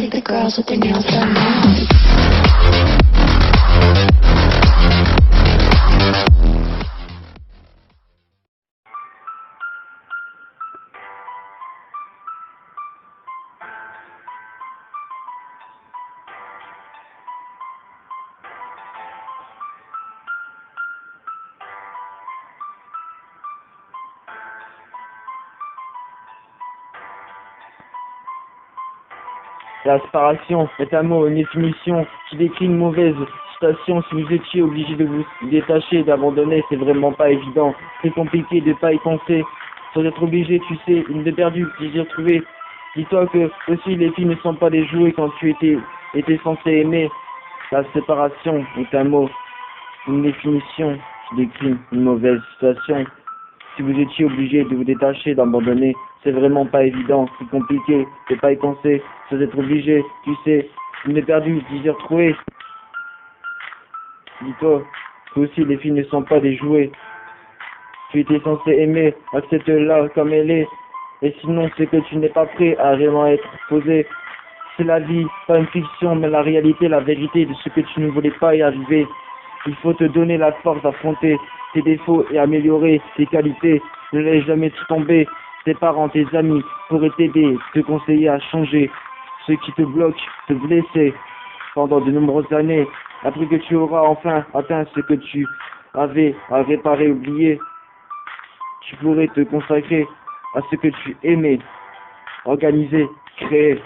think the girls with their nails done now. La séparation est un mot, une définition qui décrit une mauvaise situation. Si vous étiez obligé de vous détacher, d'abandonner, c'est vraiment pas évident. C'est compliqué de pas y penser. Sans être obligé, tu sais, une de perdue, plaisir trouvé. Dis-toi que aussi les filles ne sont pas des jouets quand tu étais censé aimer. La séparation est un mot, une définition qui décrit une mauvaise situation. Si vous étiez obligé de vous détacher, d'abandonner, c'est vraiment pas évident, c'est compliqué, de pas y penser, sans être obligé, tu sais, une est perdu, désir trouvé. Dis-toi, que aussi les filles ne sont pas des jouets. Tu étais censé aimer, accepte-la comme elle est, et sinon c'est que tu n'es pas prêt à réellement être posé. C'est la vie, pas une fiction, mais la réalité, la vérité de ce que tu ne voulais pas y arriver. Il faut te donner la force d'affronter tes défauts et améliorer tes qualités. Ne laisse jamais tout tomber. Tes parents, tes amis pourraient t'aider, te conseiller à changer ce qui te bloque, te blesser pendant de nombreuses années. Après que tu auras enfin atteint ce que tu avais à réparer, oublier, tu pourrais te consacrer à ce que tu aimais, organiser, créer.